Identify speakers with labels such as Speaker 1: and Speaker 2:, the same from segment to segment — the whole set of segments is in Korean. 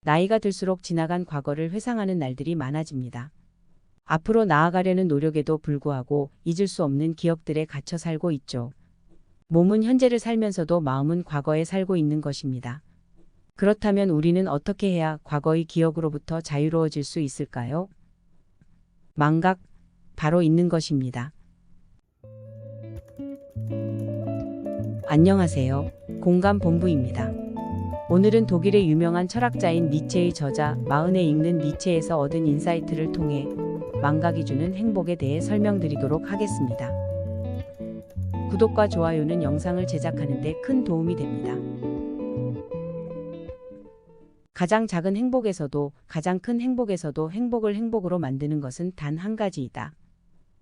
Speaker 1: 나이가 들수록 지나간 과거를 회상하는 날들이 많아집니다. 앞으로 나아가려는 노력에도 불구하고 잊을 수 없는 기억들에 갇혀 살고 있죠. 몸은 현재를 살면서도 마음은 과거에 살고 있는 것입니다. 그렇다면 우리는 어떻게 해야 과거의 기억으로부터 자유로워질 수 있을까요? 망각, 바로 있는 것입니다. 안녕하세요. 공감본부입니다. 오늘은 독일의 유명한 철학자인 니체의 저자 마흔에 읽는 니체에서 얻은 인사이트를 통해 망각이 주는 행복에 대해 설명드리도록 하겠습니다. 구독과 좋아요는 영상을 제작하는 데 큰 도움이 됩니다. 가장 작은 행복에서도 가장 큰 행복에서도 행복을 행복으로 만드는 것은 단 한 가지이다.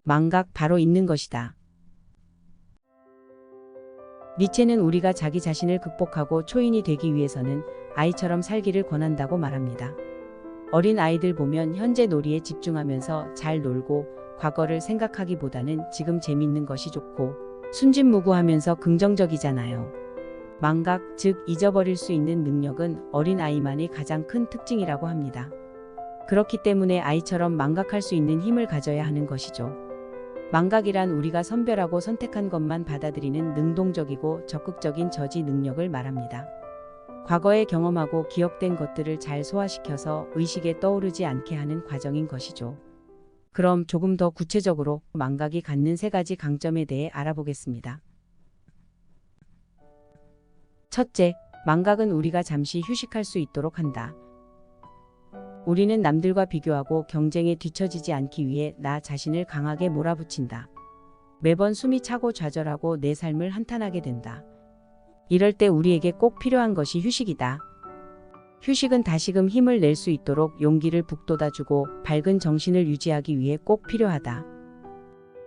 Speaker 1: 망각, 바로 있는 것이다. 니체는 우리가 자기 자신을 극복하고 초인이 되기 위해서는 아이처럼 살기를 권한다고 말합니다. 어린 아이들 보면 현재 놀이에 집중하면서 잘 놀고 과거를 생각하기보다는 지금 재밌는 것이 좋고 순진무구하면서 긍정적이잖아요. 망각, 즉 잊어버릴 수 있는 능력은 어린 아이만의 가장 큰 특징이라고 합니다. 그렇기 때문에 아이처럼 망각할 수 있는 힘을 가져야 하는 것이죠. 망각이란 우리가 선별하고 선택한 것만 받아들이는 능동적이고 적극적인 저지 능력을 말합니다. 과거에 경험하고 기억된 것들을 잘 소화시켜서 의식에 떠오르지 않게 하는 과정인 것이죠. 그럼 조금 더 구체적으로 망각이 갖는 세 가지 강점에 대해 알아보겠습니다. 첫째, 망각은 우리가 잠시 휴식할 수 있도록 한다. 우리는 남들과 비교하고 경쟁에 뒤처지지 않기 위해 나 자신을 강하게 몰아붙인다. 매번 숨이 차고 좌절하고 내 삶을 한탄하게 된다. 이럴 때 우리에게 꼭 필요한 것이 휴식이다. 휴식은 다시금 힘을 낼 수 있도록 용기를 북돋아주고 밝은 정신을 유지하기 위해 꼭 필요하다.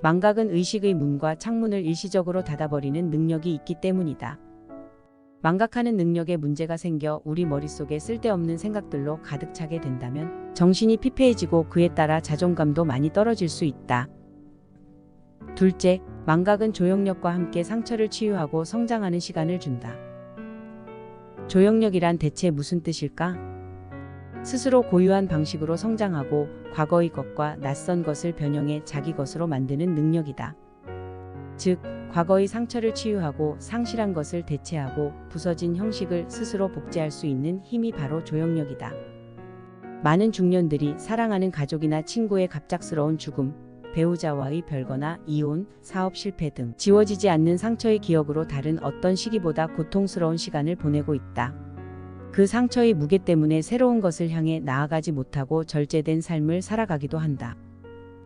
Speaker 1: 망각은 의식의 문과 창문을 일시적으로 닫아버리는 능력이 있기 때문이다. 망각하는 능력에 문제가 생겨 우리 머릿속에 쓸데없는 생각들로 가득 차게 된다면 정신이 피폐해지고 그에 따라 자존감도 많이 떨어질 수 있다. 둘째, 망각은 조영력과 함께 상처를 치유하고 성장하는 시간을 준다. 조영력이란 대체 무슨 뜻일까? 스스로 고유한 방식으로 성장하고 과거의 것과 낯선 것을 변형해 자기 것으로 만드는 능력이다. 즉, 과거의 상처를 치유하고 상실한 것을 대체하고 부서진 형식을 스스로 복제할 수 있는 힘이 바로 조영력이다. 많은 중년들이 사랑하는 가족이나 친구의 갑작스러운 죽음, 배우자와의 별거나 이혼, 사업 실패 등 지워지지 않는 상처의 기억으로 다른 어떤 시기보다 고통스러운 시간을 보내고 있다. 그 상처의 무게 때문에 새로운 것을 향해 나아가지 못하고 절제된 삶을 살아가기도 한다.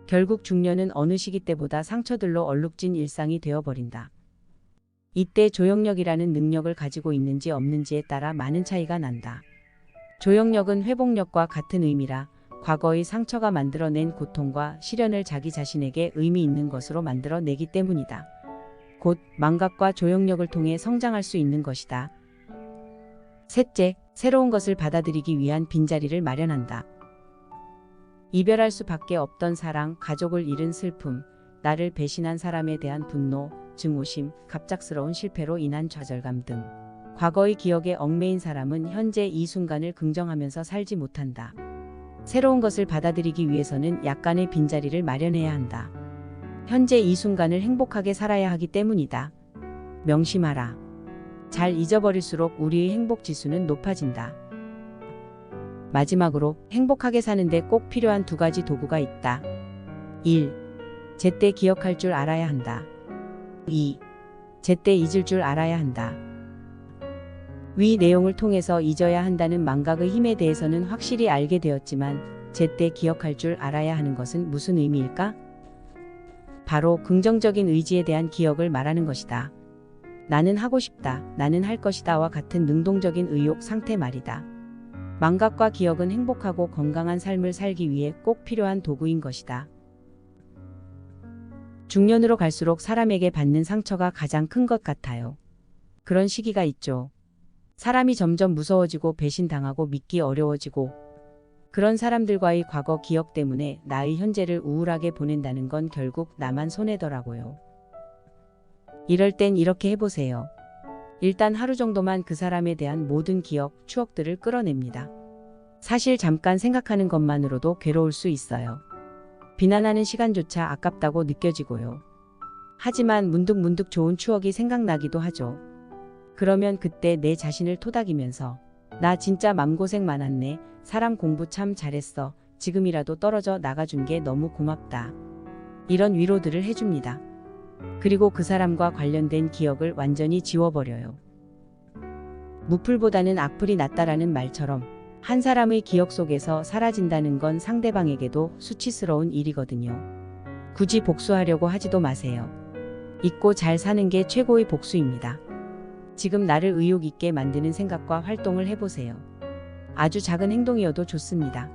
Speaker 1: 결국 중년은 어느 시기 때보다 상처들로 얼룩진 일상이 되어버린다. 이때 조영력이라는 능력을 가지고 있는지 없는지에 따라 많은 차이가 난다. 조영력은 회복력과 같은 의미라 과거의 상처가 만들어낸 고통과 시련을 자기 자신에게 의미 있는 것으로 만들어내기 때문이다. 곧 망각과 조영력을 통해 성장할 수 있는 것이다. 셋째, 새로운 것을 받아들이기 위한 빈자리를 마련한다. 이별할 수밖에 없던 사랑, 가족을 잃은 슬픔, 나를 배신한 사람에 대한 분노, 증오심, 갑작스러운 실패로 인한 좌절감 등 과거의 기억에 얽매인 사람은 현재 이 순간을 긍정하면서 살지 못한다. 새로운 것을 받아들이기 위해서는 약간의 빈자리를 마련해야 한다. 현재 이 순간을 행복하게 살아야 하기 때문이다. 명심하라. 잘 잊어버릴수록 우리의 행복 지수는 높아진다. 마지막으로 행복하게 사는데 꼭 필요한 두 가지 도구가 있다. 1. 제때 기억할 줄 알아야 한다. 2. 제때 잊을 줄 알아야 한다. 위 내용을 통해서 잊어야 한다는 망각의 힘에 대해서는 확실히 알게 되었지만 제때 기억할 줄 알아야 하는 것은 무슨 의미일까? 바로 긍정적인 의지에 대한 기억을 말하는 것이다. 나는 하고 싶다, 나는 할 것이다와 같은 능동적인 의욕 상태 말이다. 망각과 기억은 행복하고 건강한 삶을 살기 위해 꼭 필요한 도구인 것이다. 중년으로 갈수록 사람에게 받는 상처가 가장 큰 것 같아요. 그런 시기가 있죠. 사람이 점점 무서워지고 배신당하고 믿기 어려워지고 그런 사람들과의 과거 기억 때문에 나의 현재를 우울하게 보낸다는 건 결국 나만 손해더라고요. 이럴 땐 이렇게 해보세요. 일단 하루 정도만 그 사람에 대한 모든 기억, 추억들을 끌어냅니다. 사실 잠깐 생각하는 것만으로도 괴로울 수 있어요. 비난하는 시간조차 아깝다고 느껴지고요. 하지만 문득문득 좋은 추억이 생각나기도 하죠. 그러면 그때 내 자신을 토닥이면서 나 진짜 맘고생 많았네. 사람 공부 참 잘했어. 지금이라도 떨어져 나가준 게 너무 고맙다. 이런 위로들을 해줍니다. 그리고 그 사람과 관련된 기억을 완전히 지워버려요. 무풀보다는 악플이 낫다라는 말처럼 한 사람의 기억 속에서 사라진다는 건 상대방에게도 수치스러운 일이거든요. 굳이 복수하려고 하지도 마세요. 잊고 잘 사는 게 최고의 복수입니다. 지금 나를 의욕 있게 만드는 생각과 활동을 해보세요. 아주 작은 행동이어도 좋습니다.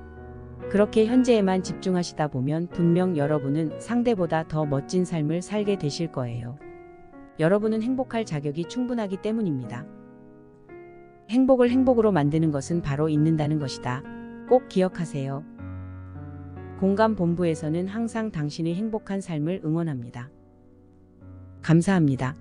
Speaker 1: 그렇게 현재에만 집중하시다 보면 분명 여러분은 상대보다 더 멋진 삶을 살게 되실 거예요. 여러분은 행복할 자격이 충분하기 때문입니다. 행복을 행복으로 만드는 것은 바로 잊는다는 것이다. 꼭 기억하세요. 공감본부에서는 항상 당신의 행복한 삶을 응원합니다. 감사합니다.